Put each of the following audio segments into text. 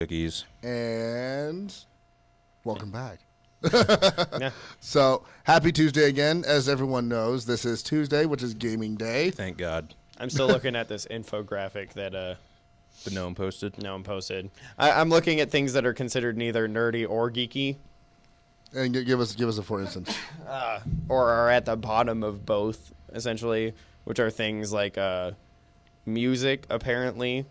Cookies. And welcome back. Yeah. So, happy Tuesday again. As everyone knows, this is Tuesday, which is gaming day. Thank God. I'm still looking at this infographic that The Gnome posted. Gnome posted. I'm looking at things that are considered neither nerdy or geeky, And give us a for instance. or are at the bottom of both, essentially, which are things like music, apparently.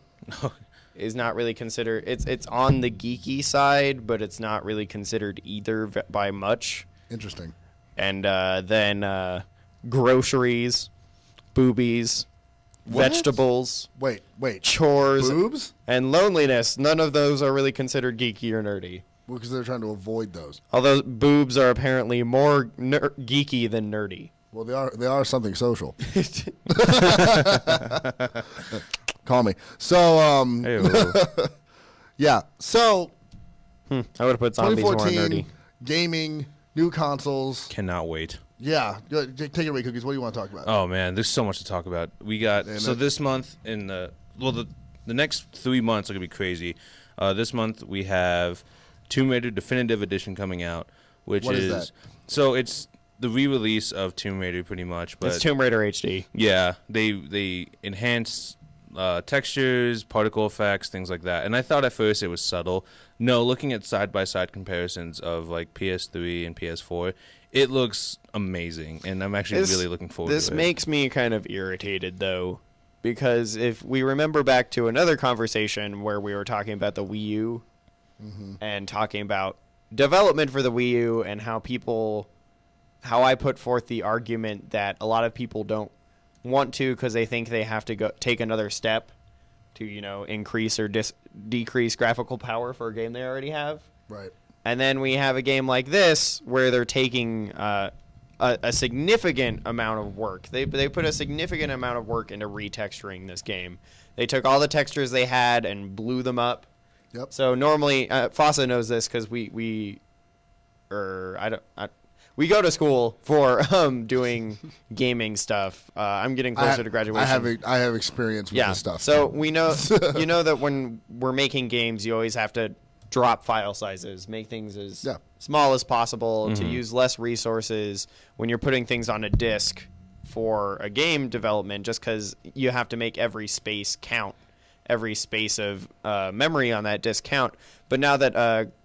Is not really considered. It's on the geeky side, but it's not really considered either by much. Interesting. And then groceries, boobies, What? vegetables, Wait. chores, Boobs? and loneliness. None of those are really considered geeky or nerdy. Well, because they're trying to avoid those. Although boobs are apparently more geeky than nerdy. Well, they are something social. Call me. So, yeah. So, I would have put zombies more 2014, nerdy. gaming, new consoles. Cannot wait. Yeah. Take it away, Cookies. What do you want to talk about? Oh man, there's so much to talk about. We got this month in the next 3 months are gonna be crazy. This month we have Tomb Raider Definitive Edition coming out, which What is that? So it's the re-release of Tomb Raider pretty much. But It's Tomb Raider HD. yeah, they enhance textures, particle effects, things like that. And I thought at first it was subtle. No, looking at side-by-side comparisons of like PS3 and PS4, it looks amazing, and I'm actually really looking forward to it. This makes me kind of irritated, though, because if we remember back to another conversation where we were talking about the Wii U and talking about development for the Wii U and how I put forth the argument that a lot of people don't want to because they think they have to go take another step to, increase or decrease graphical power for a game they already have. Right. And then we have a game like this where they're taking a significant amount of work. They put a significant amount of work into retexturing this game. They took all the textures they had and blew them up. Yep. So normally, Fasa knows this because we go to school for doing gaming stuff. I'm getting closer to graduation. I have experience with this stuff. So we know that when we're making games, you always have to drop file sizes, make things as small as possible to use less resources when you're putting things on a disk for a game development, just because you have to make every space count, every space of memory on that disk count. But now that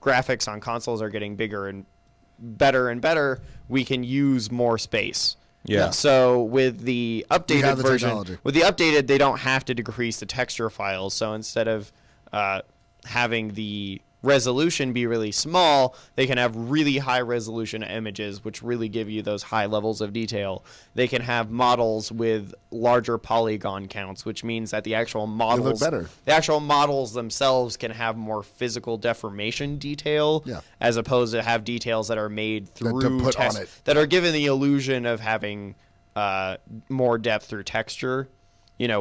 graphics on consoles are getting bigger and better, we can use more space. Yeah. So with the updated version, technology. with the updated, they don't have to decrease the texture files. So instead of having the resolution be really small, they can have really high resolution images, which really give you those high levels of detail. They can have models with larger polygon counts, which means that the actual models, themselves can have more physical deformation detail, as opposed to have details that are made through text that are given the illusion of having more depth through texture.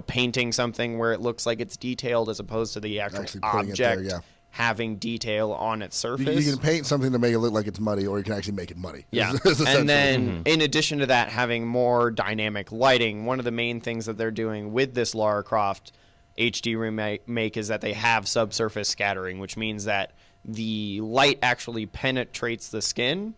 Painting something where it looks like it's detailed as opposed to the actual object having detail on its surface. You can paint something to make it look like it's muddy, or you can actually make it muddy. Yeah. And then, in addition to that, having more dynamic lighting. One of the main things that they're doing with this Lara Croft HD remake is that they have subsurface scattering, which means that the light actually penetrates the skin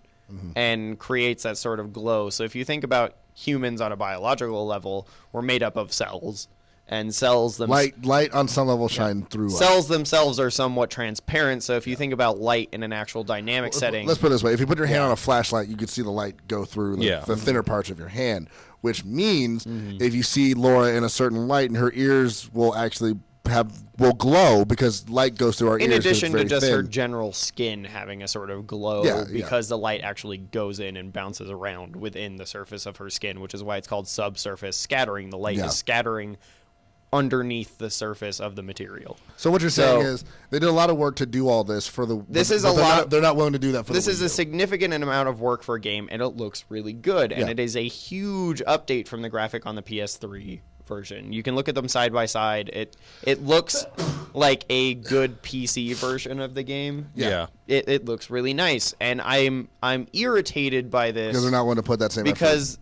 and creates that sort of glow. So if you think about humans on a biological level, we're made up of cells. And cells light on some level shine through. Cells themselves are somewhat transparent. So if you think about light in an actual dynamic setting, let's put it this way: if you put your hand on a flashlight, you can see the light go through the thinner parts of your hand. Which means if you see Laura in a certain light, and her ears will actually will glow because light goes through our ears. In addition to just thin. her general skin having a sort of glow, because the light actually goes in and bounces around within the surface of her skin, which is why it's called subsurface scattering. The light is scattering underneath the surface of the material. So what you're saying is they did a lot of work to do all this for the. They're not willing to do that for. This is a significant amount of work for a game, and it looks really good. And it is a huge update from the graphic on the PS3 version. You can look at them side by side. It looks like a good PC version of the game. Yeah. It looks really nice, and I'm irritated by this because they're not willing to put that same because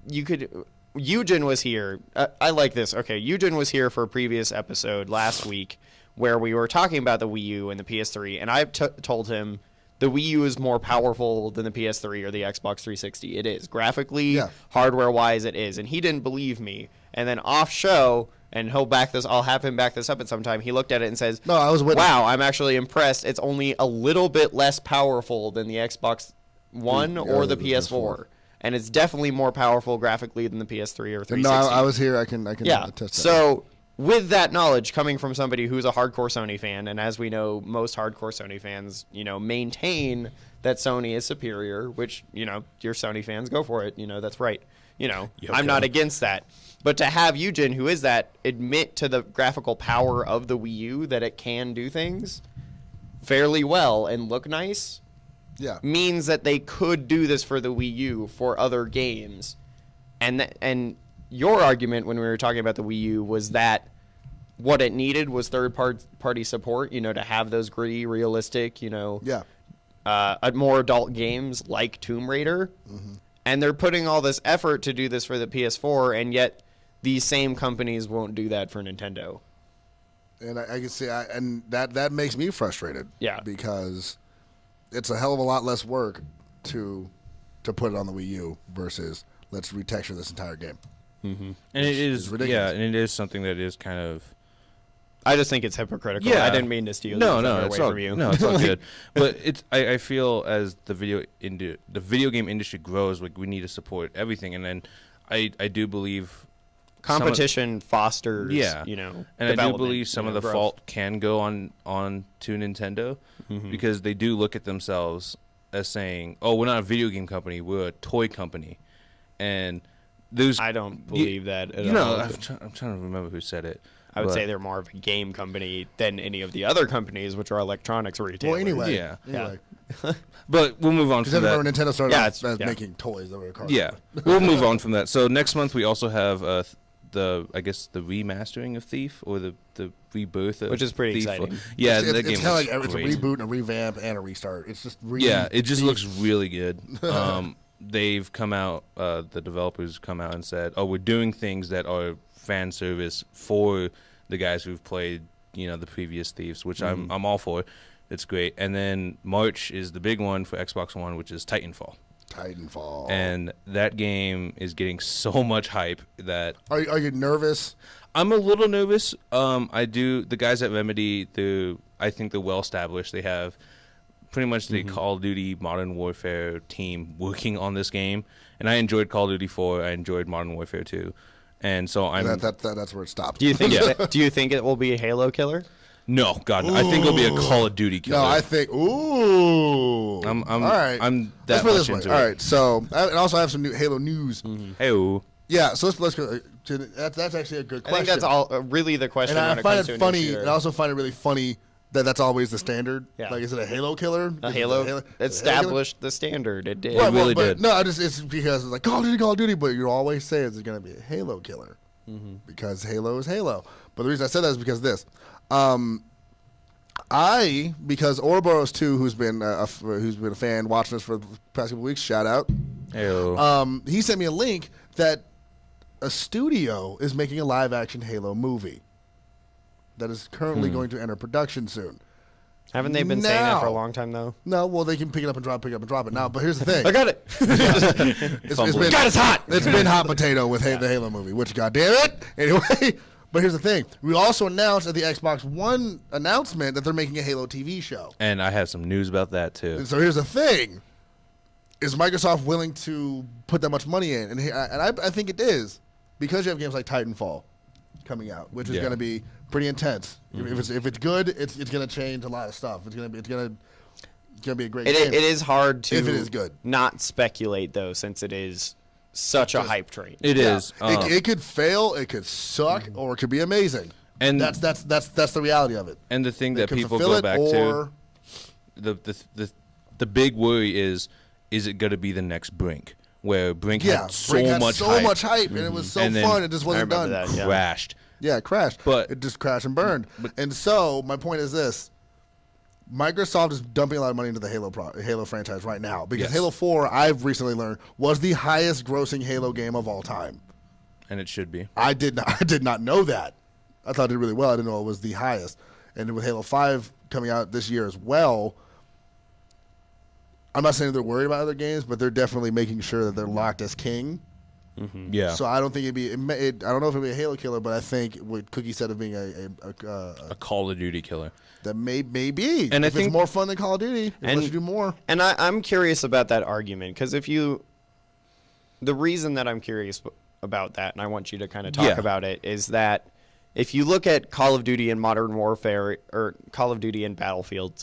you could. Eugen was here. I like this. Okay, Eugen was here for a previous episode last week where we were talking about the Wii U and the PS3, and I told him the Wii U is more powerful than the PS3 or the Xbox 360. It is. Graphically, hardware-wise, it is. And he didn't believe me. And then off-show, and I'll have him back this up at some time, he looked at it and says, No, I was with wow, I'm actually impressed. It's only a little bit less powerful than the Xbox One or the PS4. And it's definitely more powerful graphically than the PS3 or 360. No, I was here. I can attest that. So with that knowledge coming from somebody who's a hardcore Sony fan, and as we know, most hardcore Sony fans, maintain that Sony is superior, which, you're Sony fans, go for it. That's right. I'm not against that. But to have Eugen, who is that, admit to the graphical power of the Wii U, that it can do things fairly well and look nice, means that they could do this for the Wii U for other games. And your argument when we were talking about the Wii U was that what it needed was third-party support, to have those gritty, realistic, more adult games like Tomb Raider. Mm-hmm. And they're putting all this effort to do this for the PS4, and yet these same companies won't do that for Nintendo. And I can see, and that makes me frustrated. Yeah. Because it's a hell of a lot less work to put it on the Wii U versus let's retexture this entire game. Mm-hmm. And it is ridiculous. Yeah, and it is something that is kind of. I just think it's hypocritical. Yeah. I didn't mean to steal no, away all, from you. No, it's all good. But I feel as the video game industry grows, like we need to support everything, and then I do believe competition fosters. And I do believe some of the growth. fault can go on to Nintendo, because they do look at themselves as saying, "Oh, we're not a video game company; we're a toy company," and I don't believe that at all. I'm trying to remember who said it. I would say they're more of a game company than any of the other companies, which are electronics retailers. Well, anyway. Yeah. But we'll move on from that. Because remember, Nintendo started off as making toys that were cars. Yeah. We'll move on from that. So next month we also have the remastering of Thief, or the rebirth of Which is pretty Thief. exciting. Yeah, it's that game kind of like great. it's a reboot and a revamp and a restart. It's just it just looks really good. They've come out, the developers come out and said, "Oh, we're doing things that are fan service for the guys who've played, the previous Thieves," which I'm all for. It's great. And then March is the big one for Xbox One, which is Titanfall. And that game is getting so much hype that. Are you nervous? I'm a little nervous. The guys at Remedy, I think they're well established. They have pretty much the Call of Duty Modern Warfare team working on this game, and I enjoyed Call of Duty 4. I enjoyed Modern Warfare 2, and so I'm. That's where it stopped. Do you think? Do you think it will be a Halo killer? No, God, I think it'll be a Call of Duty killer. No, I think. Ooh. I'm all right. I'm that much into it. All right, so and also I have some new Halo news. Hey-o. Yeah, so let's go. That's actually a good question. I think that's all really the question. And when I find it it comes funny. to And I also find it really funny that that's always the standard. Yeah. Like, is it a Halo killer? A Halo established the standard. It did. It really did. No, it's because it's like Call of Duty, but you always say it's going to be a Halo killer because Halo is Halo. But the reason I said that is because this. Because Ouroboros 2, who's been a fan watching us for the past couple weeks, shout out. Hey-o. He sent me a link that a studio is making a live-action Halo movie that is currently going to enter production soon. Haven't they been saying that for a long time, though? No, well, they can pick it up and drop it now. But here's the thing. I got it. It's hot. It's been hot potato with the Halo movie, which, goddamn it. Anyway, but here's the thing. We also announced at the Xbox One announcement that they're making a Halo TV show. And I have some news about that, too. And so here's the thing. Is Microsoft willing to put that much money in? And I think it is. Because you have games like Titanfall coming out, which is going to be pretty intense. If it's good, it's going to change a lot of stuff. It's going to be a great game. It is hard to if it is good. Not speculate though, since it is such a hype train. It is. It could fail, it could suck, or it could be amazing. And that's the reality of it. And the thing that people go back to, the big worry is it going to be the next Brink? Where Brink had so much hype, and it was so fun. It just wasn't done. Crashed. Yeah, it crashed. But it just crashed and burned. And so my point is this: Microsoft is dumping a lot of money into the Halo franchise right now because Halo 4, I've recently learned, was the highest grossing Halo game of all time. And it should be. I did not know that. I thought it did really well. I didn't know it was the highest. and with Halo 5 coming out this year as well, I'm not saying they're worried about other games, but they're definitely making sure that they're locked as king. Mm-hmm. Yeah. So I don't think I don't know if it'd be a Halo killer, but I think what Cookie said of being a Call of Duty killer. That may be. And if I think it's more fun than Call of Duty, it lets you do more. And I'm curious about that argument, because the reason that I'm curious about that, and I want you to kind of talk about it, is that if you look at Call of Duty and Modern Warfare, or Call of Duty and Battlefield,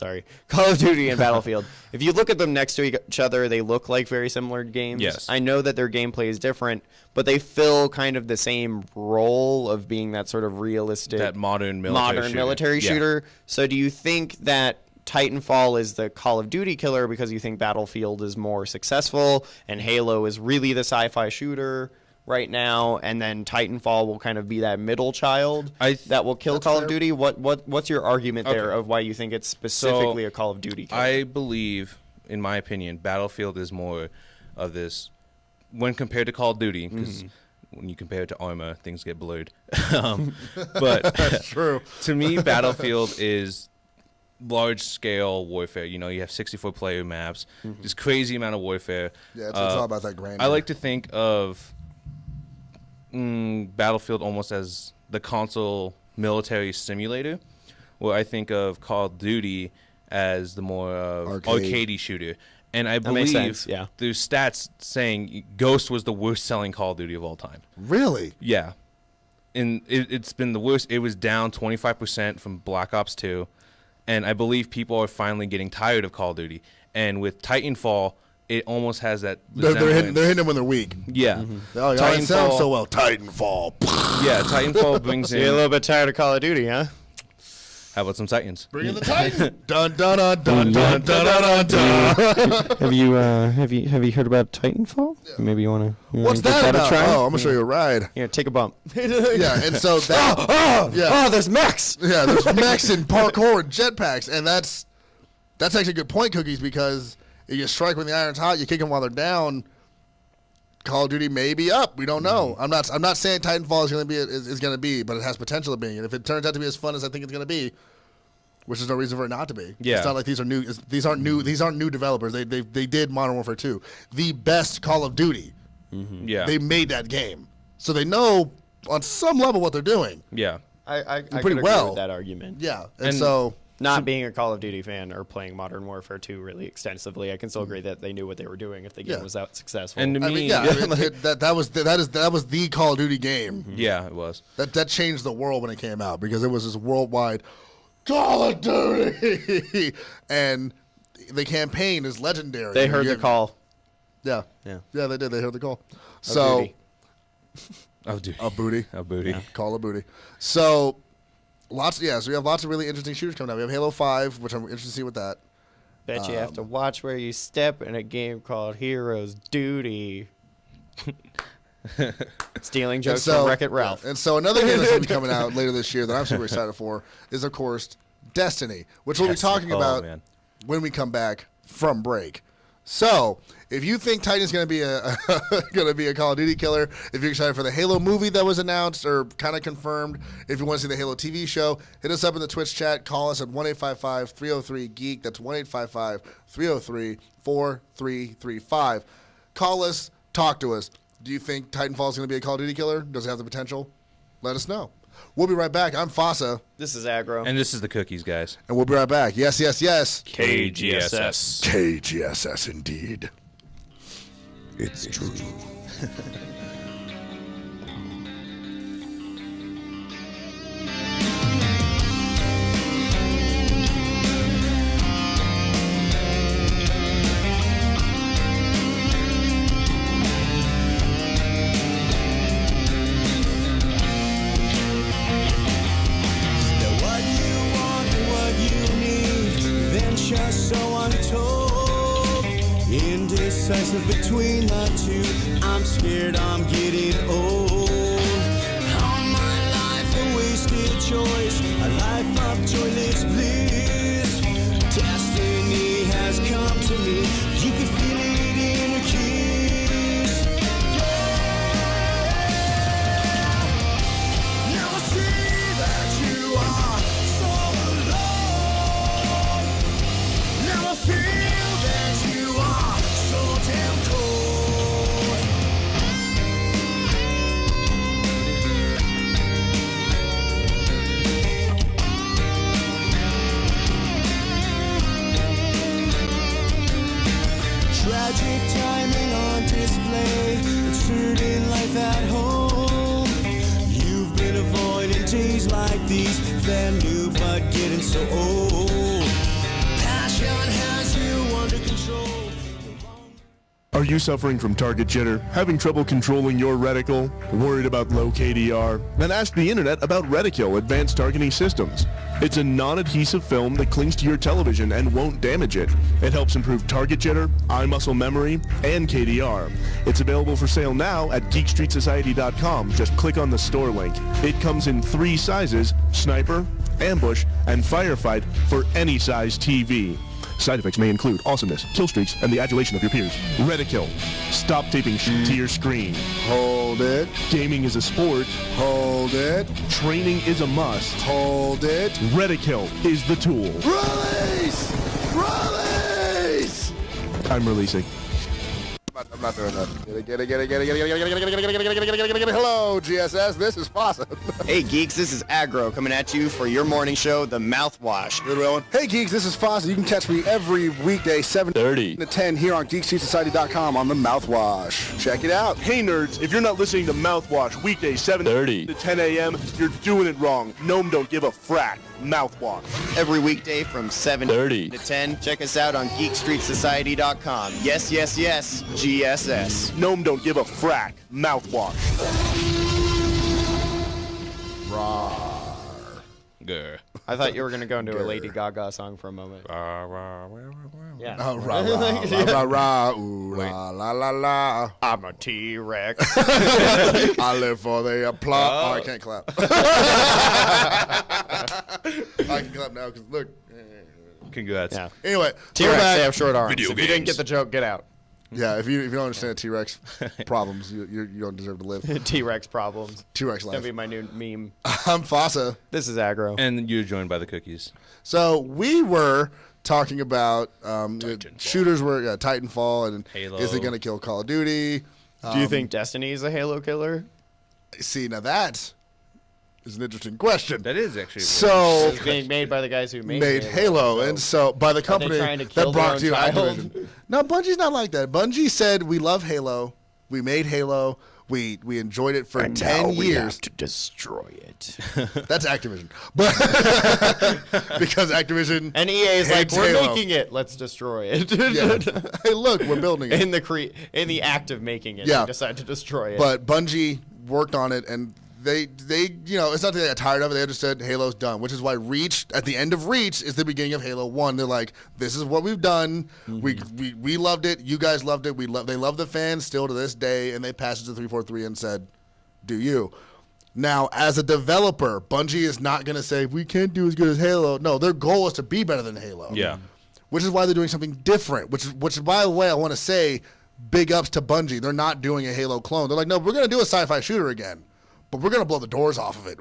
if you look at them next to each other, they look like very similar games. Yes. I know that their gameplay is different, but they fill kind of the same role of being that sort of realistic, that modern military shooter. So do you think that Titanfall is the Call of Duty killer because you think Battlefield is more successful and Halo is really the sci-fi shooter right now, and then Titanfall will kind of be that middle child that will kill Call of Duty? What's your argument there of why you think it's specifically a Call of Duty killer? I believe, in my opinion, Battlefield is more of this when compared to Call of Duty, because when you compare it to Arma, things get blurred. But that's true. To me, Battlefield is large-scale warfare. You know, you have 64-player maps, this crazy amount of warfare. Yeah, it's all about that grandeur. I like to think of Battlefield almost as the console military simulator, where I think of Call of Duty as the more arcadey shooter. And I believe there's stats saying Ghost was the worst-selling Call of Duty of all time. Really? Yeah. And it's been the worst. It was down 25% from Black Ops 2. And I believe people are finally getting tired of Call of Duty. And with Titanfall, it almost has that. They're hitting them when they're weak. Yeah. Oh, yeah, it sounds so well. Titanfall. Yeah, Titanfall brings in. You're a little bit tired of Call of Duty, huh? How about some Titans? Bring in the Titans. Dun dun dun dun dun dun dun dun. Have you heard about Titanfall? Yeah. Maybe you want to. What's that about? Oh, I'm gonna show you a ride. Here, take a bump. Yeah, and so that. Oh, there's mechs. Yeah, there's mechs and parkour and jetpacks, and that's actually a good point, Cookies, because if you strike when the iron's hot, you kick them while they're down. Call of Duty may be up. We don't know. I'm not saying Titanfall is going to be, but it has potential of being. And if it turns out to be as fun as I think it's going to be, which is no reason for it not to be. Yeah. It's not like these are new. These aren't new developers. They did Modern Warfare 2, the best Call of Duty. Mm-hmm. Yeah. They made that game, so they know on some level what they're doing. Yeah. I pretty could well agree with that argument. Yeah, and so. Not being a Call of Duty fan or playing Modern Warfare 2 really extensively, I can still agree that they knew what they were doing if the game was that successful. And to me, that was the Call of Duty game. Mm-hmm. Yeah, it was. That changed the world when it came out because it was this worldwide Call of Duty, and the campaign is legendary. They heard the call. Yeah, they did. They heard the call. Of booty. Of booty. Yeah. Call of booty. So. So we have lots of really interesting shooters coming out. We have Halo 5, which I'm interested to see with that. Bet you have to watch where you step in a game called Heroes Duty. Stealing jokes from Wreck-It Ralph. And so another game that's going to be coming out later this year that I'm super excited for is, of course, Destiny, which we'll be talking about when we come back from break. So, if you think Titan's going to be a Call of Duty killer, if you're excited for the Halo movie that was announced or kind of confirmed, if you want to see the Halo TV show, hit us up in the Twitch chat. Call us at 1-855-303-GEEK. That's 1-855-303-4335. Call us. Talk to us. Do you think Titanfall is going to be a Call of Duty killer? Does it have the potential? Let us know. We'll be right back. I'm Fasa. This is Aggro. And this is the Cookies, guys. And we'll be right back. Yes, yes, yes. KGSS. KGSS, indeed. It's true. Between the two, I'm scared I'm getting old. All my life a wasted choice, a life of joyless bliss. Destiny has come to me, you can feel it in a kiss. Yeah. Now I see that you are so alone. magic timing on display. It's turning life at home. You've been avoiding days like these. They're new but getting so old. Passion has you under control. Are you suffering from target jitter? Having trouble controlling your reticle? Worried about low KDR? Then ask the internet about Reticule Advanced Targeting Systems. It's a non-adhesive film that clings to your television and won't damage it. It helps improve target jitter, eye muscle memory, and KDR. It's available for sale now at Geekstreetsociety.com. Just click on the store link. It comes in 3 sizes: sniper, ambush, and firefight for any size TV. Side effects may include awesomeness, kill streaks, and the adulation of your peers. Reticule. Stop taping to your screen. Hold it. Gaming is a sport. Hold it. Training is a must. Hold it. Reticule is the tool. Release! Release! I'm releasing. I'm not doing that. Get it. Hello, GSS. This is Fasa. Hey, geeks, this is Aggro coming at you for your morning show, The MouthWash. Good one. Hey, geeks, this is Fasa. You can catch me every weekday, 7:30 to 10 here on Geekstreetsociety.com on the MouthWash. Check it out. Hey, nerds, if you're not listening to MouthWash weekdays 7:30 to 10 a.m., you're doing it wrong. Gnome don't give a frack. MouthWash. Every weekday from 7:30 to 10. Check us out on Geekstreetsociety.com. Yes, GSS. Gnome don't give a frack. Mouthwash. Grr. I thought you were going to go into a Lady Gaga song for a moment. Yeah. Oh, rah, rah, rah, ooh, la, la, la, la. I'm a T-Rex. I live for the applause. Oh, I can't clap. I can clap now because look. Congrats. Yeah. Anyway, T-Rex, they have short arms. Video if you didn't games. get the joke, get out. Yeah, if you don't understand T-Rex problems, you don't deserve to live. T-Rex problems. T-Rex That'll life. be my new meme. I'm Fasa. This is Aggro. And you're joined by the cookies. So we were talking about Titanfall. shooters were Titanfall and Halo. is it going to kill Call of Duty? Do you think Destiny is a Halo killer? See, now that is an interesting question. That is actually So It's being made by the guys who made Halo, so- and so by the company trying to that kill their brought own to you child? Activision. No, Bungie's not like that. Bungie said we love Halo, we made Halo, we enjoyed it for 10 years. to destroy it. That's Activision, but because Activision And EA is like, hates we're Halo. making it. Let's destroy it. Yeah. Hey, look, we're building it. in the act of making it, Yeah. they decide to destroy it. But Bungie worked on it, and they it's not that they got tired of it. They just said Halo's done, which is why Reach, at the end of Reach, is the beginning of Halo 1. They're like, this is what we've done. We loved it. You guys loved it. They love the fans still to this day, and they passed it to 343 and said, do you. Now, as a developer, Bungie is not going to say, we can't do as good as Halo. No, their goal is to be better than Halo. Yeah. Which is why they're doing something different, which by the way, I want to say, big ups to Bungie. They're not doing a Halo clone. They're like, no, we're going to do a sci-fi shooter again, but we're going to blow the doors off of it.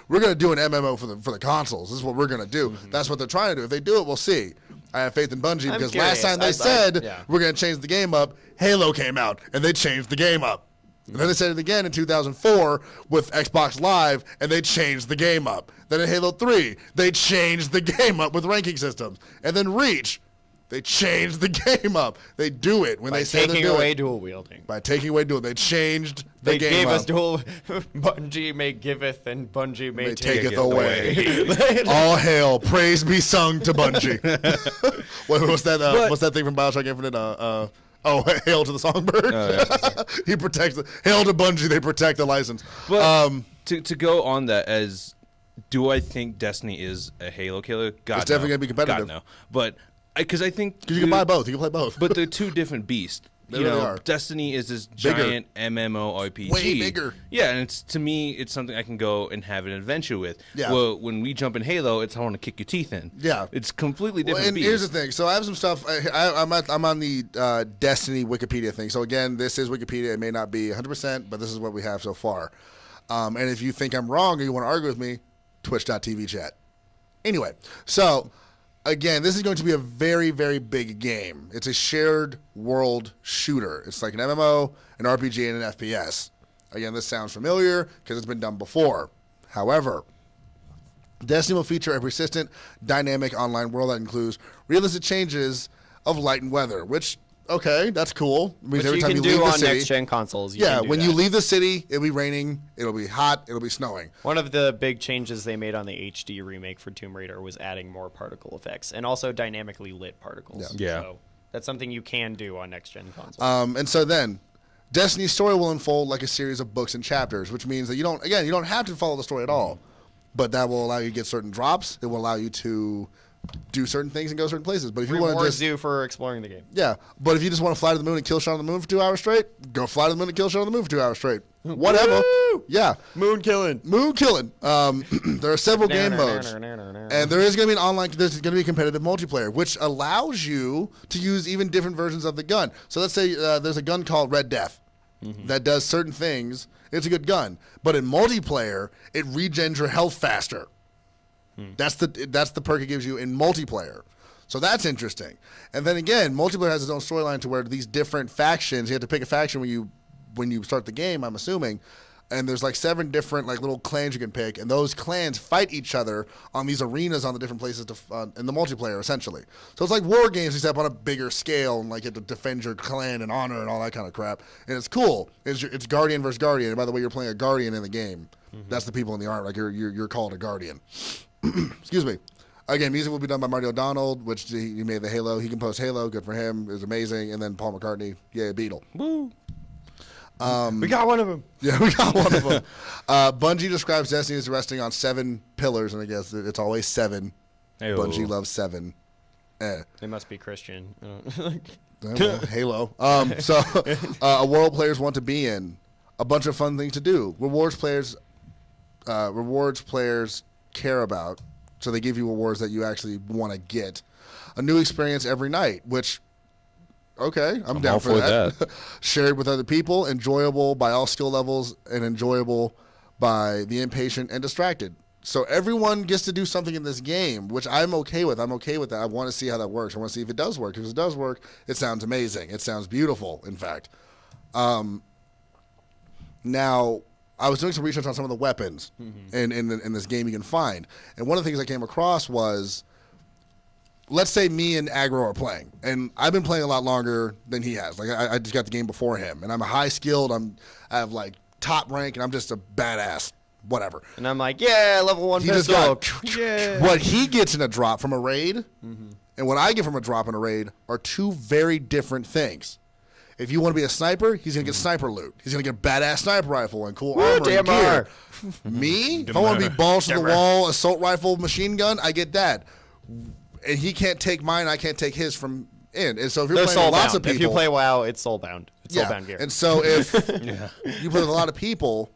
We're going to do an MMO for the consoles. This is what we're going to do. That's what they're trying to do. If they do it, we'll see. I have faith in Bungie because last time they said we're going to change the game up, Halo came out, and they changed the game up. And then they said it again in 2004 with Xbox Live, and they changed the game up. Then in Halo 3, they changed the game up with ranking systems. And then Reach, they changed the game up. They do it when they say they do it. taking away dual wielding. By taking away dual, they changed the They game gave up. us dual. Bungie may giveth, and Bungie may They taketh taketh away. All hail, praise be sung to Bungie. What's that thing from Bioshock Infinite? Hail to the songbird. He protects. Hail to Bungie. They protect the license. But to go on that, as do I think Destiny is a Halo killer? God, It's definitely no. gonna be competitive. God, no. But because I think you can buy both. You can play both. But they're two different beasts. They you really know, are. Destiny is this Bigger. giant MMORPG. Way bigger. Yeah, and it's to me, it's something I can go and have an adventure with. Yeah. Well, when we jump in Halo, it's I want to kick your teeth in. Yeah. It's completely different. And here's the thing. So I have some stuff. I'm on the Destiny Wikipedia thing. So again, this is Wikipedia. It may not be 100%, but this is what we have so far. And if you think I'm wrong or you want to argue with me, twitch.tv chat. Anyway, so again, this is going to be a very, very big game. It's a shared world shooter. It's like an MMO, an RPG, and an FPS. Again, this sounds familiar because it's been done before. However, Destiny will feature a persistent, dynamic online world that includes realistic changes of light and weather, which Okay, that's cool. It means Which every you time can you do leave the on city, next-gen consoles. yeah, when you leave the city, it'll be raining, it'll be hot, it'll be snowing. One of the big changes they made on the HD remake for Tomb Raider was adding more particle effects and also dynamically lit particles. Yeah. So that's something you can do on next-gen consoles. And so then, Destiny's story will unfold like a series of books and chapters, which means that you don't have to follow the story at all. But that will allow you to get certain drops. It will allow you to do certain things and go certain places. But if you want to just you for exploring the game. Yeah, but if you just want to fly to the moon and kill shit on the moon for 2 hours straight, go fly to the moon and kill shit on the moon for 2 hours straight. Whatever. Woo! Yeah. Moon killing. There are several game modes, and there is going to be there's going to be competitive multiplayer, which allows you to use even different versions of the gun. So let's say there's a gun called Red Death that does certain things. It's a good gun, but in multiplayer, it regens your health faster. That's the perk it gives you in multiplayer. So that's interesting. And then again, multiplayer has its own storyline to where these different factions, you have to pick a faction when you start the game, I'm assuming. And there's like 7 different like little clans you can pick, and those clans fight each other on these arenas on the different places in the multiplayer, essentially. So it's like war games except on a bigger scale, and like you have to defend your clan and honor and all that kind of crap. And it's cool. It's Guardian versus Guardian. And by the way, you're playing a Guardian in the game. That's the people in the art. Like you're called a Guardian. Excuse me. Again, music will be done by Marty O'Donnell, which he made the Halo. He composed Halo. Good for him. It was amazing. And then Paul McCartney. Yeah, Beatle. Woo. We got one of them. Yeah, we got one of them. Bungie describes Destiny as resting on 7 pillars, and I guess it's always 7. Hey-o. Bungie loves 7. They must be Christian. Well, Halo. So a world players want to be in. A bunch of fun things to do. Rewards players care about, so they give you awards that you actually want to get. A new experience every night, which, okay, I'm down for that. Shared with other people, enjoyable by all skill levels, and enjoyable by the impatient and distracted. So everyone gets to do something in this game, which I'm okay with. I'm okay with that. I want to see how that works. I want to see if it does work. If it does work, it sounds amazing. It sounds beautiful, in fact. Now, I was doing some research on some of the weapons in this game you can find. And one of the things I came across was, let's say me and Aggro are playing. And I've been playing a lot longer than he has. Like, I just got the game before him. And I'm a high-skilled. I have, like, top rank, and I'm just a badass. Whatever. And I'm like, yeah, level 1 pistol. Yeah. What he gets in a drop from a raid and what I get from a drop in a raid are 2 very different things. If you want to be a sniper, he's going to get sniper loot. He's going to get a badass sniper rifle and cool armor and gear. Me, if I want to be balls to the wall, assault rifle, machine gun, I get that. And he can't take mine, I can't take his from in. And so if you're playing with lots of people. If you play WoW, it's soulbound. It's soulbound gear. And so if you play with a lot of people,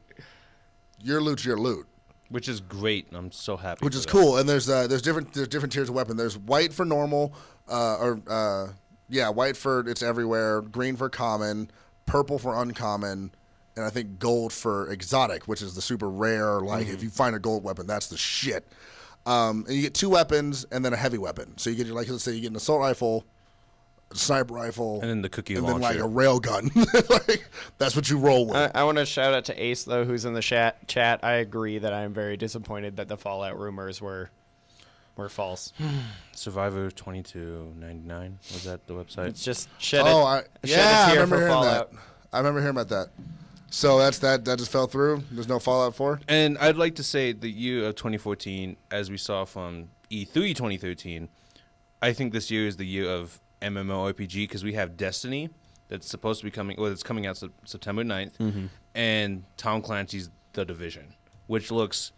your loot's your loot. Which is great. I'm so happy. Which is cool. And there's different tiers of weapon. There's white for normal, white for it's everywhere, green for common, purple for uncommon, and I think gold for exotic, which is the super rare. Like if you find a gold weapon, that's the shit. And you get 2 weapons and then a heavy weapon. So you get let's say you get an assault rifle, a sniper rifle, and then the cookie and launcher, then like a rail gun. Like, that's what you roll with. I want to shout out to Ace though, who's in the chat. I agree that I am very disappointed that the Fallout rumors were false. Survivor 2299 was that the website? It's just shed I remember hearing Fallout. that. I remember hearing about that. So that just fell through. There's no Fallout 4. And I'd like to say the year of 2014, as we saw from E3 2013, I think this year is the year of MMORPG because we have Destiny that's supposed to be coming. Well, it's coming out September 9th, and Tom Clancy's The Division, which looks.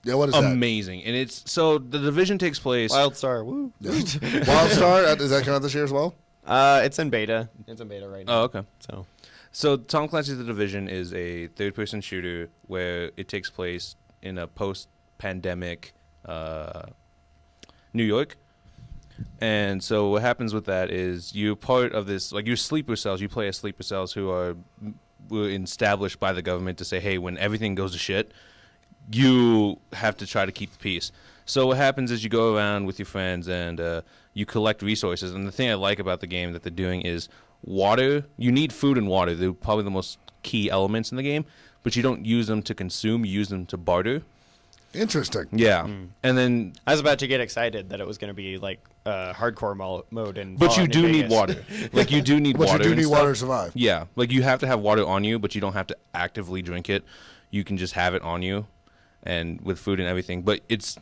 Yeah, what is amazing. And it's so the Division takes place. WildStar, woo. Yeah. WildStar, is that coming out this year as well? It's in beta. It's in beta right now. Oh, okay. So Tom Clancy's The Division is a third-person shooter where it takes place in a post-pandemic New York. And so what happens with that is you're part of this, like you're sleeper cells. You play as sleeper cells who were established by the government to say, hey, when everything goes to shit, you have to try to keep the peace. So what happens is you go around with your friends and you collect resources. And the thing I like about the game that they're doing is water. You need food and water. They're probably the most key elements in the game, but you don't use them to consume. You use them to barter. Interesting. Yeah, and then I was about to get excited that it was going to be like hardcore mode and. but you do need water. Like you do need But water. you do and need stuff. water to survive. Yeah, like you have to have water on you, but you don't have to actively drink it. You can just have it on you, and with food and everything. But it's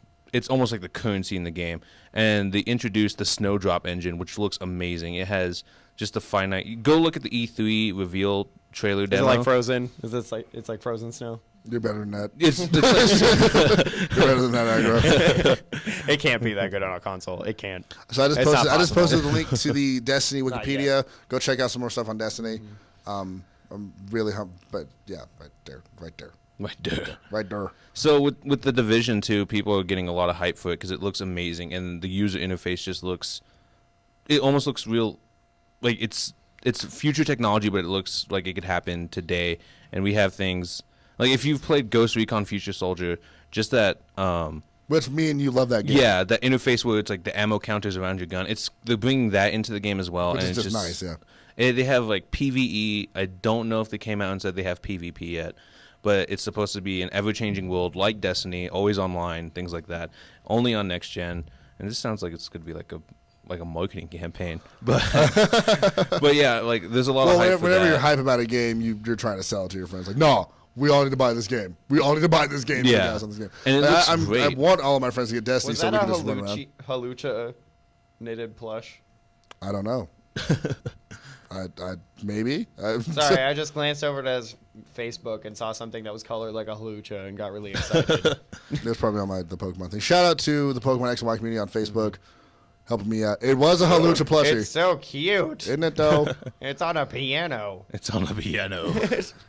almost like the currency in the game. And they introduced the Snowdrop engine, which looks amazing. It has just a finite. Go look at the E3 reveal trailer demo. Is it like Frozen? It's like Frozen snow? You're better than that. It's You're better than that, Aggro. It can't be that good on a console. It can't. So I It's not just possible. posted the link to the Destiny Not Wikipedia. Go check out some more stuff on Destiny. I'm really but yeah, right there. Right there. So with the Division 2, people are getting a lot of hype for it because it looks amazing, and the user interface just looks. It almost looks real, like it's future technology, but it looks like it could happen today. And we have things like if you've played Ghost Recon Future Soldier, just that. Which me and you love that game. Yeah, that interface where it's like the ammo counters around your gun. They're bringing that into the game as well, Which and is it's just nice. Yeah. They have like PVE. I don't know if they came out and said they have PvP yet, but it's supposed to be an ever-changing world like Destiny, always online, things like that, only on next gen. And this sounds like it's going to be like a marketing campaign, but but yeah, like there's a lot of hype for whenever that. you're hype about a game, you're trying to sell it to your friends. Like, no, we all need to buy this game. We all need to buy this game. Yeah. On this game. And it Like, looks great. I want all of my friends to get Destiny Was so that we a can just run around. Halucha knitted plush? I don't know. I maybe. Sorry, I just glanced over to his Facebook and saw something that was colored like a halucha and got really excited. That's probably on the Pokemon thing. Shout out to the Pokemon X and Y community on Facebook, helping me out. It was a Halucha plushie, It's so cute. isn't it though? It's on a piano. It's on the piano.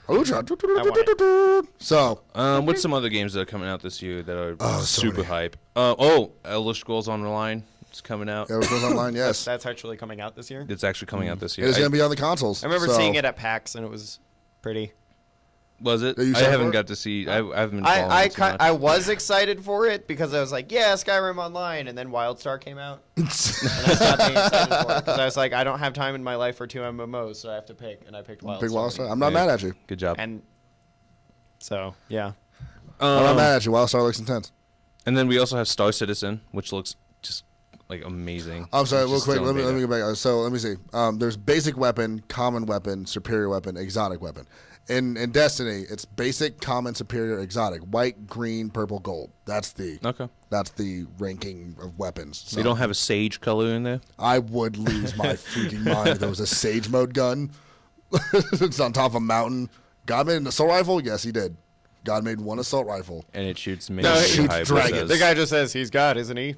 Halucha. So What's some other games that are coming out this year that are so super many. hype? Elder Scrolls Online. It's coming out. yeah, it goes online. Yes, That's actually coming out this year. It's actually coming out this year. it's gonna be on the consoles. I remember So, seeing it at PAX and it was pretty. Was it? Are you I excited haven't for it? got to see. I haven't been following it too much. I was excited for it because I was like, yeah, Skyrim Online, and then WildStar came out, and I stopped being excited for it because I was like, I don't have time in my life for 2 MMOs, so I have to pick, and I picked WildStar. Big Wildstar. I'm not mad at you. Good job. And so yeah, I'm not mad at you. Wildstar looks intense. And then we also have Star Citizen, which looks just like amazing. I'm sorry, Which real is quick. still in Let me beta. go back. So let me see. There's basic weapon, common weapon, superior weapon, exotic weapon. In Destiny, it's basic, common, superior, exotic. White, green, purple, gold. That's the ranking of weapons. So you don't have a sage color in there? I would lose my freaking mind if there was a sage mode gun. It's on top of a mountain. God made an assault rifle? Yes, he did. God made one assault rifle. And it shoots No, many it shoots high dragons. the guy just says he's God, isn't he?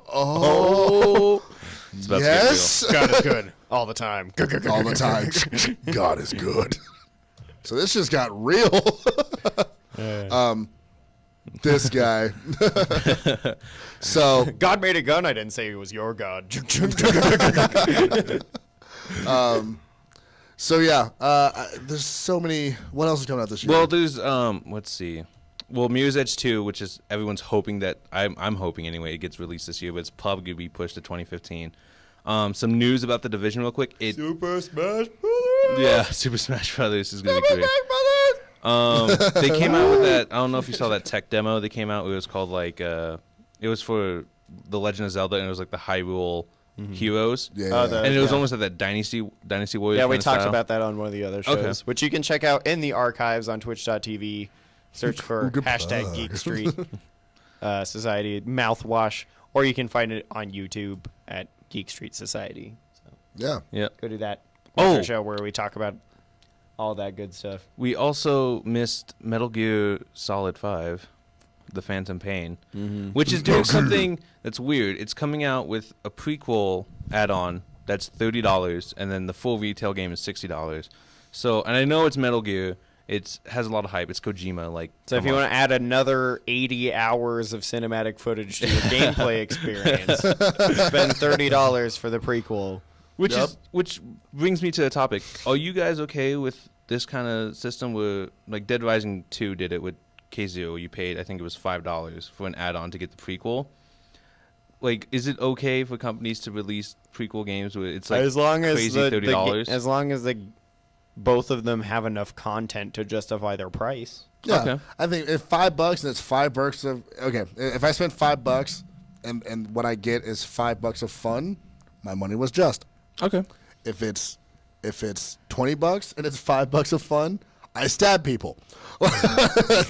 Oh, It's about yes. God is good all the time. All the time. God is good. So this just got real. This guy. So God made a gun. I didn't say he was your God. so yeah, there's so many. What else is coming out this year? Well, there's let's see. Well, Mirror's Edge 2, which is everyone's hoping that I'm hoping anyway it gets released this year, but it's probably going to be pushed to 2015. Some news about the Division real quick. Super Smash Brothers. Yeah, Super Smash Brothers is going to be great. They came out with that. I don't know if you saw that tech demo. They came out. It was called like it was for the Legend of Zelda, and it was like the Hyrule Heroes. Yeah. And it was almost like that Dynasty Warriors. Yeah, we kind of talked style. about that on one of the other shows, Okay. which you can check out in the archives on twitch.tv. Search for Good hashtag plug. Geek Street Society MouthWash, or you can find it on YouTube at Geek Street Society. So Yeah. Yeah. go to that Oh. show where we talk about all that good stuff. We also missed Metal Gear Solid 5, The Phantom Pain, which is doing something that's weird. It's coming out with a prequel add-on that's $30, and then the full retail game is $60. So, and I know it's Metal Gear. It has a lot of hype. It's Kojima. Like, So if you want to add another 80 hours of cinematic footage to your gameplay experience, spend $30 for the prequel. which brings me to a topic. Are you guys okay with this kind of system where, like, Dead Rising 2 did it with K0? You paid, I think it was $5 for an add-on to get the prequel. Like, is it okay for companies to release prequel games where it's like As long as crazy $30? as long as the both of them have enough content to justify their price. Yeah, Okay. I think if $5 and it's $5 of if I spend $5 and what I get is $5 of fun, my money was just. Okay. If it's $20 and it's $5 of fun, I stab people.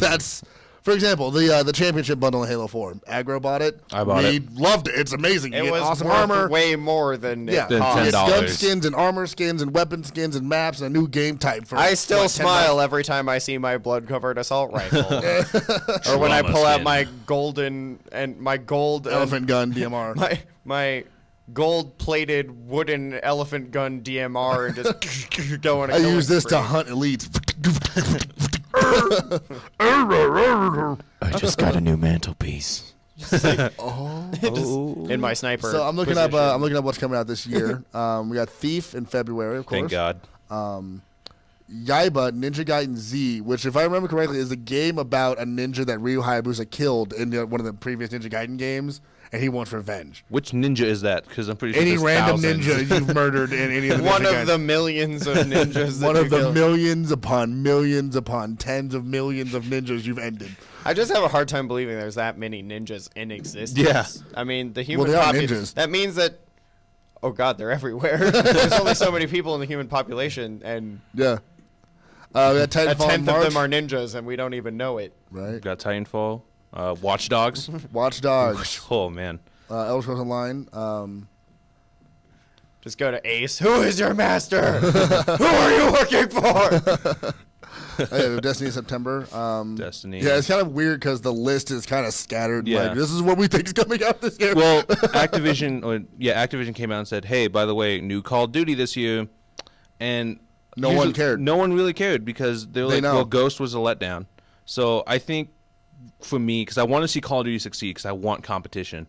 That's, for example, the championship bundle in Halo 4. Aggro bought it. I bought we it. loved it. It's amazing. You It get was awesome worth armor. way more than Yeah, it Than cost. you get $10. gun skins and armor skins and weapon skins and maps and a new game type. For I still what, $10? smile every time I see my blood-covered assault rifle, or when I Trauma pull out skin. my golden and my gold Elephant gun DMR. my gold-plated wooden elephant gun DMR and just go on a I killing use this to spree. hunt elites. I just got a new mantelpiece. in my sniper. So I'm looking position. up. I'm looking up what's coming out this year. We got Thief in February, of course. Thank God. Yaiba Ninja Gaiden Z, which, if I remember correctly, is a game about a ninja that Ryu Hayabusa killed in one of the previous Ninja Gaiden games, and he wants revenge. Which ninja is that? Because I'm pretty sure Any there's random thousands. ninja you've murdered in any of the One Ninja of the Gaiden. millions of ninjas. that One you of the kill. millions upon tens of millions of ninjas you've ended. I just have a hard time believing there's that many ninjas in existence. Yeah. I mean, the human they are population. ninjas. That means that. Oh God, they're everywhere. There's only so many people in the human population, and Yeah. We got a Titanfall in tenth of March. them are ninjas, and we don't even know it. Right. We've got Titanfall, Watch Dogs. Watch Dogs. Oh man. Elder Scrolls Online. Just go to Ace. Who is your master? Who are you working for? Destiny in September. Destiny. Yeah, it's kind of weird because the list is kind of scattered. Yeah. Like, this is what we think is coming out this year. Well, Activision came out and said, "Hey, by the way, new Call of Duty this year," and No one cared. No one really cared because they're like, know. "Well, Ghost was a letdown." So I think for me, because I want to see Call of Duty succeed, because I want competition,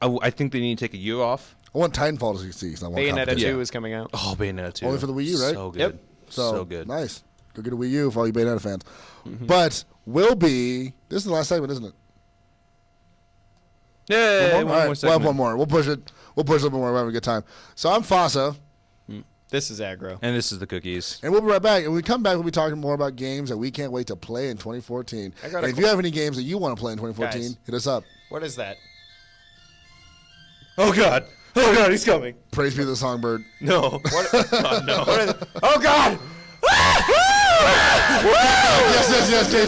I think they need to take a year off. I want Titanfall to succeed. 'Cause I want Bayonetta competition. 2 is coming out. Oh, Bayonetta 2. Only for the Wii U, right? So good. Yep. So good. Nice. Go get a Wii U for all you Bayonetta fans. But will be. This is the last segment, isn't it? Yeah, All one right, more we'll segment. have one more. We'll push it. We'll push a little bit more. We're having a good time. So I'm Fasa, This is aggro. And this is the cookies. and we'll be right back. And when we come back, we'll be talking more about games that we can't wait to play in 2014. I got And a if you have any games that you want to play in 2014, Guys. hit us up. What is that? Oh God! Oh God! He's coming. Praise be to the songbird. No. What? Oh, no. What is? Oh God!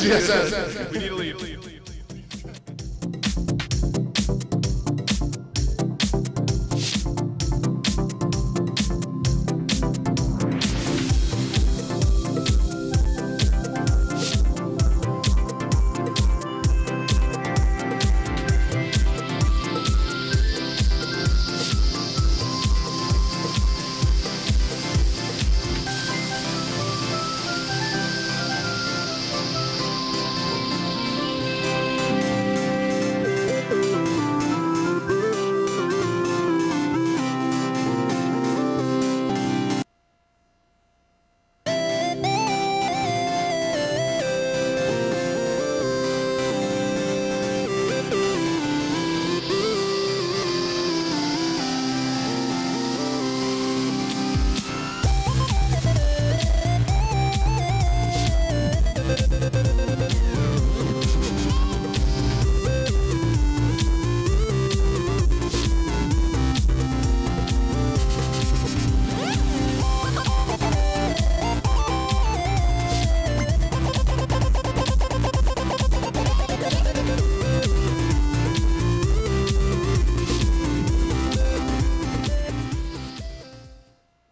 Yes. We need to leave.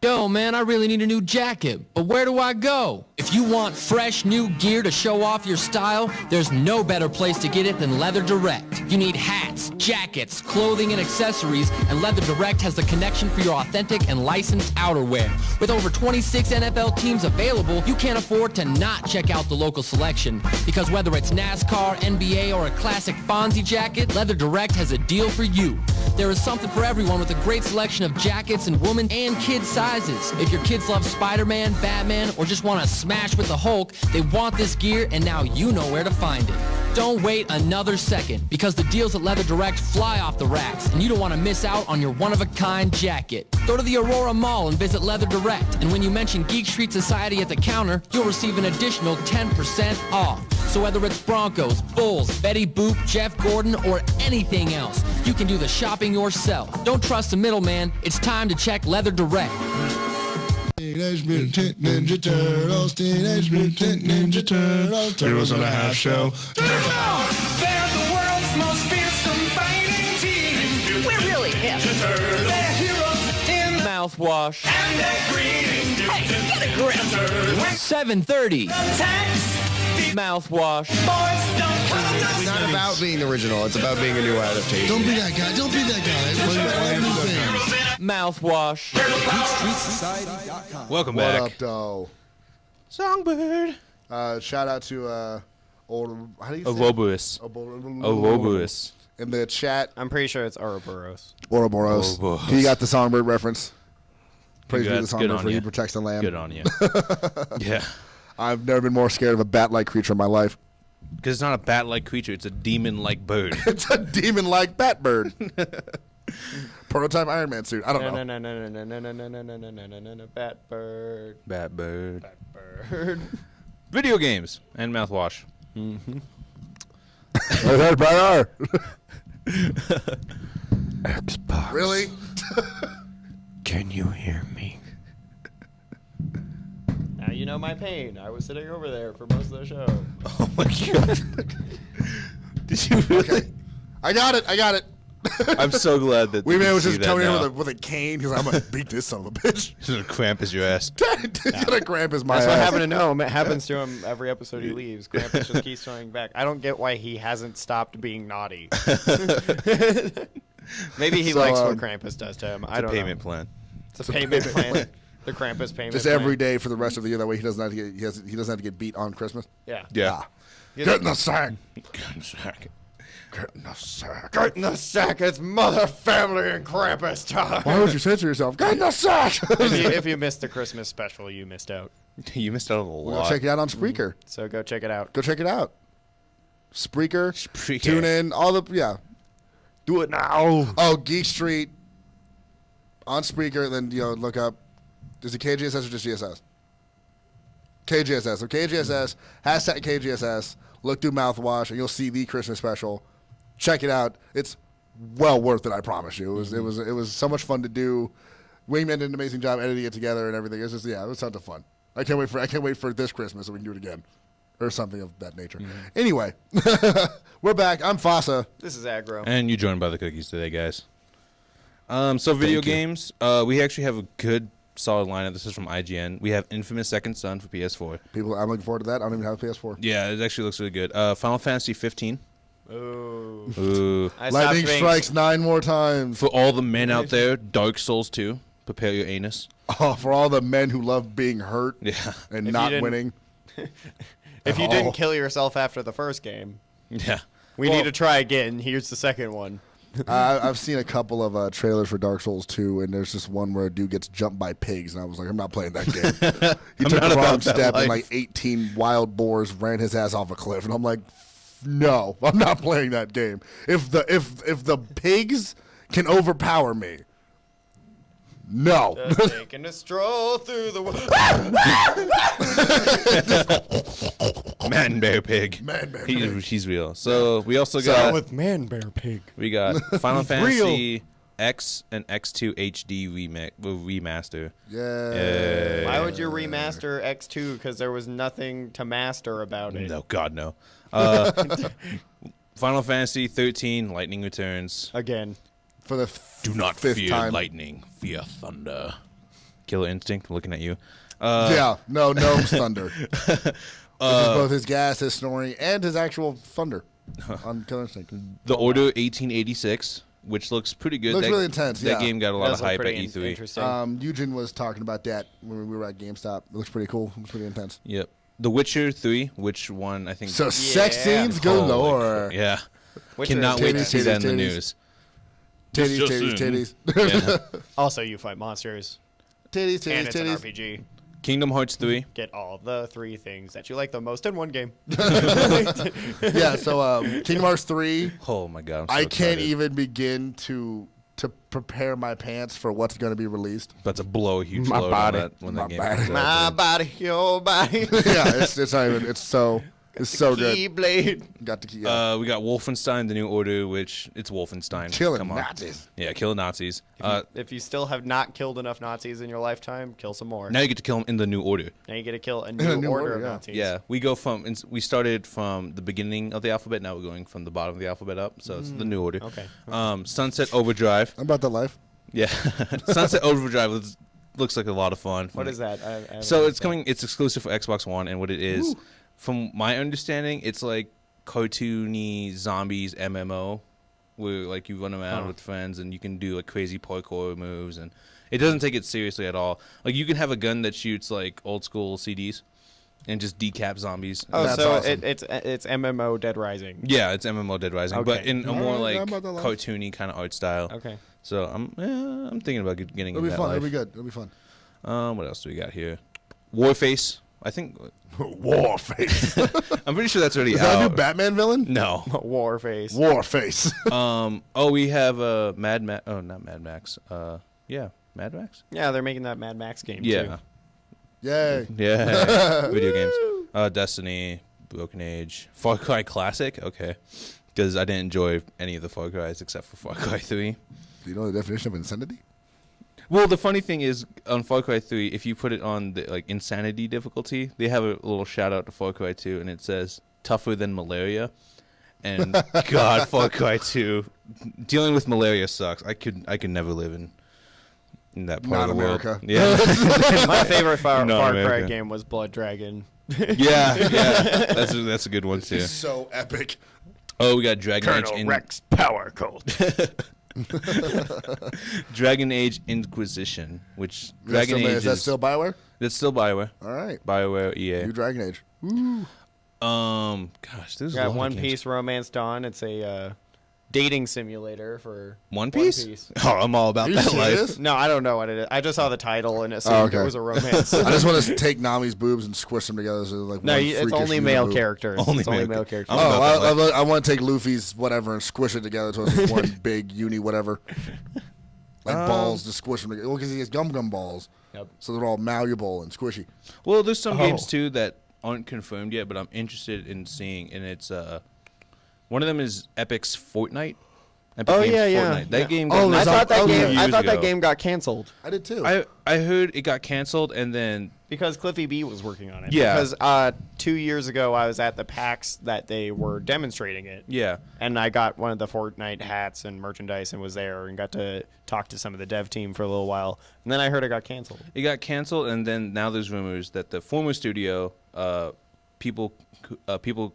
Yo, man, I really need a new jacket, but where do I go? If you want fresh new gear to show off your style, there's no better place to get it than Leather Direct. You need hats, jackets, clothing, and accessories, and Leather Direct has the connection for your authentic and licensed outerwear. With over 26 NFL teams available, you can't afford to not check out the local selection. Because whether it's NASCAR, NBA, or a classic Fonzie jacket, Leather Direct has a deal for you. There is something for everyone with a great selection of jackets in women and kids sizes. If your kids love Spider-Man, Batman, or just want to smash with the Hulk, they want this gear, and now you know where to find it. Don't wait another second, because the deals at Leather Direct fly off the racks, and you don't want to miss out on your one-of-a-kind jacket. Go to the Aurora Mall and visit Leather Direct, and when you mention Geekstreetsociety at the counter, you'll receive an additional 10% off. So whether it's Broncos, Bulls, Betty Boop, Jeff Gordon, or anything else, you can do the shopping yourself. Don't trust the middleman. It's time to check Leather Direct. Teenage Mutant Ninja Turtles, Teenage Mutant Ninja Turtles, Turtles on a Half Shell. They're the world's most fearsome fighting team. We're really hip. They're heroes in Mouthwash. and they're green. Hey, get a grip. 7:30. Attacks. Mouthwash. Boys don't come It's not about being the original. It's about being a new adaptation. Don't be that guy. Don't be that guy. Play new things. Mouthwash. Welcome What back. up, though? Songbird. Shout out to old. How do you say? Ouroboros. Ouroboros. In the chat, I'm pretty sure it's Ouroboros. Ouroboros. Ouroboros. He got the songbird reference. Praise be to the Good songbird on for he you. protects the lamb. Good on you. Yeah. I've never been more scared of a bat-like creature in my life. Because it's not a bat-like creature. It's a demon-like bird. It's a demon-like bat bird. Prototype Iron Man suit. I don't know. No. Batbird. Bat-bird. Bird. Video games and mouthwash. Xbox. Really? Can you hear me? Now you know my pain. I was sitting over there for most of the show. Oh my god. Did you really? Okay. I got it. I'm so glad that We they man can was see just that coming in now. with a cane because I'm going to beat this son of a bitch. He's gonna cramp as your ass. He's going to cramp his my That's what ass. happened to Gnome. It happens to him every episode he leaves. Krampus just keeps coming back. I don't get why he hasn't stopped being naughty. Maybe he So, likes what Krampus does to him. I don't Payment know. plan. It's a payment plan. The Krampus payment Just plan. every day for the rest of the year. That way he doesn't have to get he doesn't have to get beat on Christmas. Yeah. Yeah. Get in the sack. Get in the sack. Get in the sack. Get in the sack. It's Mother, Family, and Krampus time. Why would you censor yourself? Get in the sack. If you missed the Christmas special, you missed out. You missed out on a Go lot. check it out on Spreaker. So go check it out. Go check it out. Spreaker. Spreaker. Tune in. All the Do it now. Oh, Geek Street on Spreaker. Then look up. Is it KGSS or just GSS? KGSS. So KGSS hashtag KGSS. Look through Mouthwash and you'll see the Christmas special. Check it out. It's well worth it. I promise you. It was so much fun to do. Wingman did an amazing job editing it together and everything. It was tons of fun. I can't wait for this Christmas so we can do it again, or something of that nature. Anyway, we're back. I'm Fasa. This is Aggro. And you joined by the cookies today, guys. So video games. We actually have a good, solid lineup. This is from IGN. We have Infamous Second Son for PS4. I'm looking forward to that. I don't even have a PS4. Yeah, it actually looks really good. Final Fantasy 15. Ooh. Ooh. I stopped Lightning being- strikes 9 more times. For all the men out there, Dark Souls 2. Prepare your anus. Oh, for all the men who love being hurt Yeah. and If not you didn't- winning. If you Oh. didn't kill yourself after the first game, Yeah. we need to try again. Here's the second one. I've seen a couple of trailers for Dark Souls 2, and there's just one where a dude gets jumped by pigs, and I was like, I'm not playing that game. He I'm took not the wrong about that step, and life. like 18 wild boars ran his ass off a cliff, and I'm like, no, I'm not playing that game. If the pigs can overpower me, no. Just taking a stroll through the Man Bear Pig. Man Bear Pig. He's real. So we also got Man Bear Pig. we got Final Fantasy X and X2 HD remaster. Yeah. Why would you remaster X2? Because there was nothing to master about it. No, God no. Final Fantasy 13 Lightning Returns. Again. For the Do not fifth fear time. lightning, fear thunder. Killer Instinct, looking at you. Yeah, no, Gnome's thunder. This is both his gas, his snoring, and his actual thunder on Killer Instinct. The Order 1886, which looks pretty good. Looks really intense, That yeah. game got a lot Does of look hype at pretty E3. Interesting. Eugen was talking about that when we were at GameStop. It looks pretty cool. It looks pretty intense. Yep. The Witcher 3, which one I think. So sex scenes galore. Yeah. Witcher Cannot is wait to titties, see that in the titties, news. Titties, Just titties, in. titties. Yeah. Also, you fight monsters. Titties, And titties, it's an titties. RPG. Kingdom Hearts 3. Get all the 3 things that you like the most in one game. Yeah, so Kingdom Hearts 3. Oh my god! I can't even begin to prepare my pants for what's going to be released. About to blow a huge My load body. on that when that game body. comes out. My body, your body. Yeah, it's not even. It's so good. Keyblade. Got the key. We got Wolfenstein: The New Order, which it's Wolfenstein. Killing Come on. Nazis. Yeah, killing Nazis. If you still have not killed enough Nazis in your lifetime, kill some more. Now you get to kill them in the New Order. Now you get to kill a new order of Nazis. Yeah, we started from the beginning of the alphabet. Now we're going from the bottom of the alphabet up. So it's the New Order. Okay. Sunset Overdrive. I'm about that life. Yeah, Sunset Overdrive looks like a lot of fun. What is that? So it's coming. It's exclusive for Xbox One, and what it is, from my understanding, it's like cartoony zombies MMO, where like you run around with friends and you can do like crazy parkour moves, and it doesn't take it seriously at all. Like you can have a gun that shoots like old school CDs, and just decap zombies. Oh, That's so awesome. it's MMO Dead Rising. Yeah, it's MMO Dead Rising, Okay. but in a more like I'm about that life. cartoony kind of art style. Okay. So I'm thinking about getting It'll in be that fun. life. It'll be good. It'll be fun. What else do we got here? We I think Warface. I'm pretty sure that's already Is that a out. new Batman villain? No. Warface. Warface. We have Mad Max. Oh, not Mad Max. Yeah, Mad Max. Yeah, they're making that Mad Max game Yeah. too. Yay. Yeah. Video games. Destiny, Broken Age, Far Cry Classic. Okay, because I didn't enjoy any of the Far Cry's except for Far Cry 3. Do you know the definition of insanity? Well, the funny thing is, on Far Cry 3, if you put it on the like insanity difficulty, they have a little shout out to Far Cry 2, and it says tougher than malaria. And God, Far Cry 2, dealing with malaria sucks. I could never live in that part Not of the America. world. Yeah, My favorite Far Not Cry America. game was Blood Dragon. yeah. That's a good one too. So epic. Oh, we got Dragon Age. Colonel Rex Power Cult. Dragon Age Inquisition, which Dragon Age Is that still Bioware? That's still Bioware. All right. Bioware, EA. New Dragon Age. Gosh, there's a Got lot One of games. Piece Romance Dawn. It's a dating simulator for One Piece? One Piece. Oh, I'm all about Are you that serious? life. No, I don't know what it is. I just saw the title and it seemed okay. it was a romance. I just want to take Nami's boobs and squish them together. So like No, one it's freakish only unit male boob. characters. Only It's only male male char- characters. I'm about that life. I want to take Luffy's whatever and squish it together so it's one big uni whatever. Like balls to squish them together. Well, because he has gum balls. Yep. So they're all malleable and squishy. Well, there's some games too that aren't confirmed yet, but I'm interested in seeing. And it's one of them is Epic's Fortnite. Epic Oh, Games yeah, yeah. Fortnite. That Yeah. game. Oh, got I thought that years game. I thought that ago. game got canceled I did too. I heard it got canceled, and then because Cliffy B was working on it. Yeah. Because 2 years ago I was at the PAX that they were demonstrating it. yeah, And I got one of the Fortnite hats and merchandise and was there and got to talk to some of the dev team for a little while. And then I heard it got canceled. it got canceled, and then now there's rumors that the former studio, People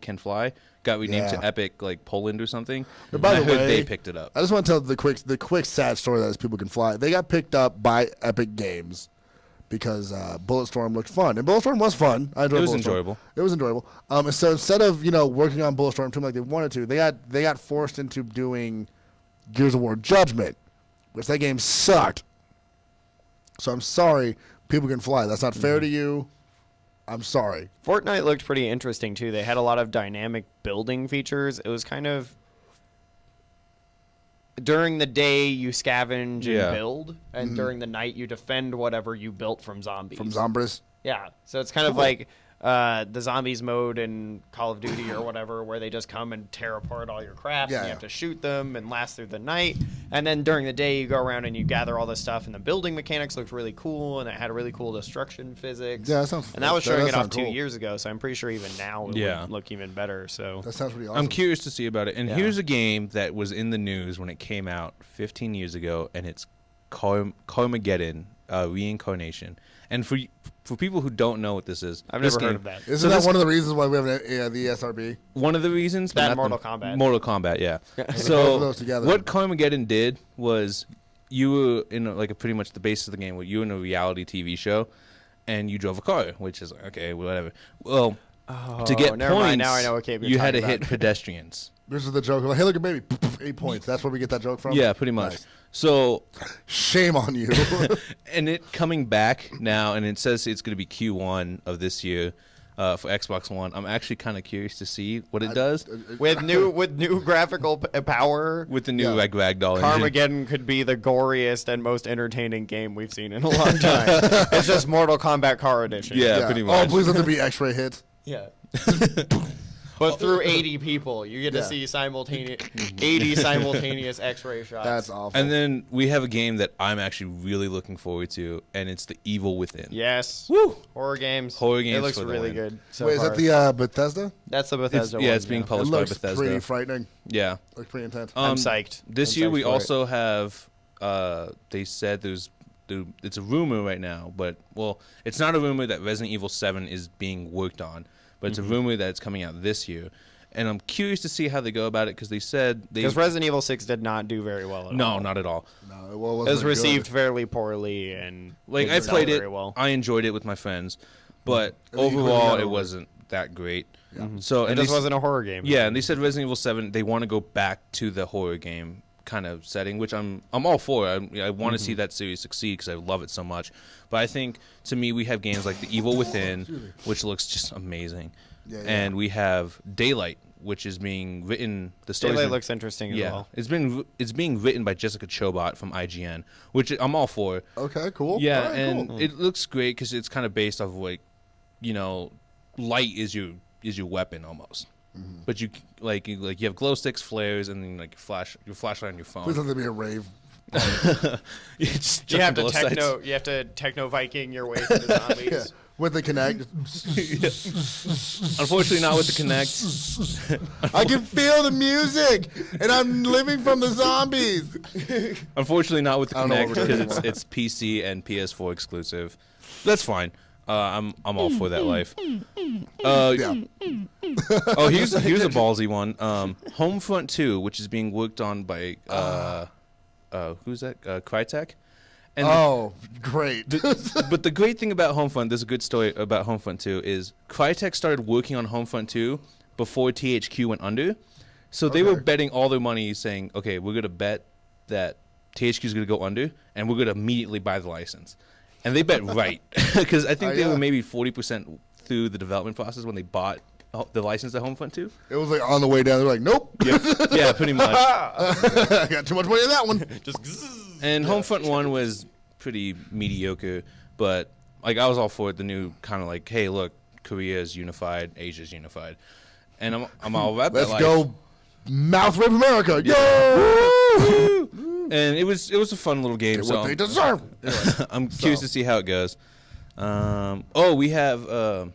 Can Fly, got renamed Yeah. to Epic, like Poland or something. But by And I the heard way, they picked it up. I just want to tell the quick sad story that is People Can Fly. They got picked up by Epic Games because Bulletstorm looked fun, and Bulletstorm was fun. I enjoyed It was Bulletstorm. enjoyable. It was enjoyable. And so instead of working on Bulletstorm 2 like they wanted to, they got forced into doing Gears of War Judgment, which that game sucked. So I'm sorry, People Can Fly. That's not fair to you. I'm sorry. Fortnite looked pretty interesting too. They had a lot of dynamic building features. It was kind of during the day you scavenge Yeah. and build, and during the night you defend whatever you built from zombies. From Zombres. Yeah, so it's kind of like the zombies mode in Call of Duty or whatever, where they just come and tear apart all your crap, Yeah, and you yeah. have to shoot them and last through the night. And then during the day, you go around and you gather all this stuff, and the building mechanics looked really cool, and it had a really cool destruction physics. Yeah, that sounds. And that was that showing does it off sound 2 cool. years ago, so I'm pretty sure even now it Yeah. would look even better. So That sounds pretty awesome. I'm curious to see about it. And Yeah. here's a game that was in the news when it came out 15 years ago, and it's Carmageddon, Reincarnation. And for people who don't know what this is, I've this never heard game- of that. Isn't So that this- one of the reasons why we have the ESRB? One of the reasons, but That not Mortal the- Kombat. Mortal Kombat, yeah. Both of So those together. what Carmageddon did was you were in pretty much the basis of the game. Where you were in a reality TV show, and you drove a car, which is okay, whatever. Well, to get never points, mind. Now I know what game you're you had to talking hit about. pedestrians. This is the joke. Like, hey, look at baby. 8 points. That's where we get that joke from? Yeah, pretty much. Nice. So, shame on you. And it coming back now, and it says it's going to be Q1 of this year for Xbox One. I'm actually kind of curious to see what it does. With new graphical power. With the new ragdoll engine. Carmageddon could be the goriest and most entertaining game we've seen in a long time. It's just Mortal Kombat Car Edition. Yeah, pretty much. Oh, please let there be X-ray hits. Yeah. But through 80 people, you get to see 80 simultaneous X-ray shots. That's awful. And then we have a game that I'm actually really looking forward to, and it's The Evil Within. Yes. Woo! Horror games. It looks really good. So Wait, far. is that the Bethesda? That's the Bethesda one. Yeah, it's being published by Bethesda. It looks pretty frightening. Yeah. Looks pretty intense. I'm psyched. This year we also have, they said it's a rumor right now, but, well, it's not a rumor that Resident Evil 7 is being worked on, but it's a rumor that it's coming out this year. And I'm curious to see how they go about it because they said because Resident Evil 6 did not do very well at all. No, not at all. No, it was received fairly poorly and like I played it. Well. I enjoyed it with my friends, but overall it wasn't that great. Yeah. So it just wasn't a horror game. Yeah, and they said Resident Evil 7 they want to go back to the horror game kind of setting, which I'm all for. I want to see that series succeed because I love it so much. But I think to me we have games like The Evil Within, which looks just amazing. Yeah. And we have Daylight, which is being written. The story looks interesting as well. It's being written by Jessica Chobot from IGN, which I'm all for. Okay, cool. Yeah, right, and cool. it looks great because it's kind of based off of like, light is your weapon almost. Mm-hmm. But you have glow sticks, flares, and then like your flashlight on your phone. Please let there be a rave. You have to techno Viking your way through the zombies. Yeah. With the Kinect. Unfortunately, not with the Kinect. I can feel the music, and I'm living from the zombies. Unfortunately, not with the Kinect because it's PC and PS4 exclusive. That's fine. I'm all for that life. Yeah. Oh, here's a ballsy one. Homefront 2, which is being worked on by who's that? Crytek. And great. But the great thing about Homefront, there's a good story about Homefront 2, is Crytek started working on Homefront 2 before THQ went under. So they were betting all their money saying, okay, we're going to bet that THQ is going to go under, and we're going to immediately buy the license. And they bet right. Because I think they were maybe 40% through the development process when they bought the license to Homefront 2. It was like on the way down. They're like, nope. Yep. Yeah, pretty much. I got too much money in that one. And Homefront 1 was pretty mediocre, but like I was all for it. The new kind of like, hey, look, Korea is unified, Asia is unified, and I'm all about that. Let's go, mouth rape America, yo! And it was a fun little game. What they deserve. I'm curious to see how it goes. We have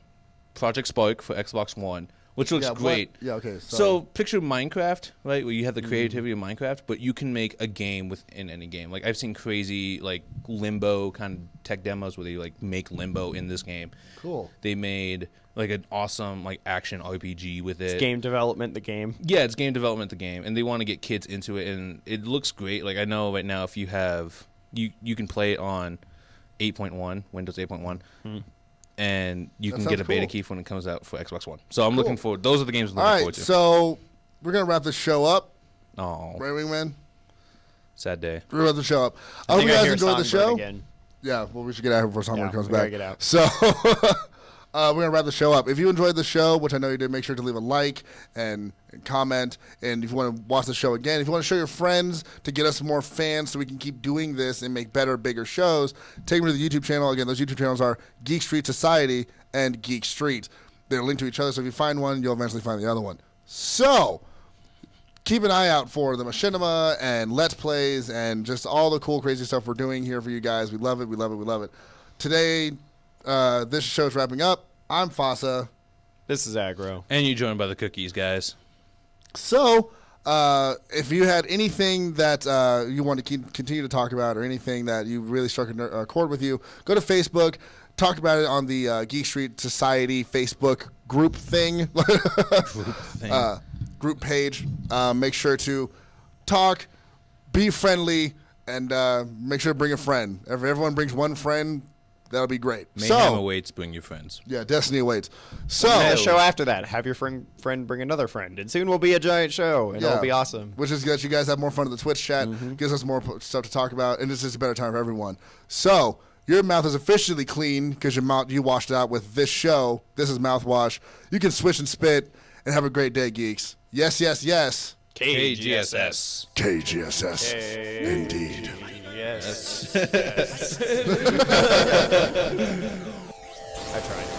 Project Spark for Xbox One, which looks great. Yeah, okay. So picture Minecraft, right, where you have the creativity of Minecraft, but you can make a game within any game. Like I've seen crazy like Limbo kind of tech demos where they like make Limbo in this game. Cool. They made like an awesome like action RPG with it. It's game development, the game. Yeah, it's game development, the game, and they want to get kids into it, and it looks great. Like I know right now if you have you can play it on 8.1 Windows 8.1. And you can get a beta key when it comes out for Xbox One. So I'm looking forward. Those are the games I'm looking forward to. So we're going to wrap this show up. Oh. Right, Wingman? Sad day. We're going to wrap the show up. I hope you guys enjoyed the show. Again. Yeah, well, we should get out here before Songbird comes back. Get out. So we're going to wrap the show up. If you enjoyed the show, which I know you did, make sure to leave a like and comment. And if you want to watch the show again, if you want to show your friends to get us more fans so we can keep doing this and make better, bigger shows, take them to the YouTube channel. Again, those YouTube channels are Geekstreetsociety and Geek Street. They're linked to each other, so if you find one, you'll eventually find the other one. So keep an eye out for the machinima and Let's Plays and just all the cool, crazy stuff we're doing here for you guys. We love it. We love it. We love it. Today, this show's wrapping up. I'm Fasa. This is Aggro. And you're joined by the cookies, guys. So, if you had anything that you want to continue to talk about or anything that you really struck a chord with you, go to Facebook, talk about it on the Geekstreetsociety Facebook group thing. Group page. Make sure to talk, be friendly, and make sure to bring a friend. If everyone brings one friend, That'll be great. Mayhem awaits. Bring your friends. Yeah, Destiny awaits. So the show after that, have your friend bring another friend, and soon we'll be a giant show, and it'll be awesome. Which is good. You guys have more fun at the Twitch chat. Gives us more stuff to talk about, and it's just a better time for everyone. So your mouth is officially clean because you washed it out with this show. This is Mouthwash. You can swish and spit and have a great day, geeks. Yes, yes, yes. KGSS. KGSS. Indeed. Yes. I tried.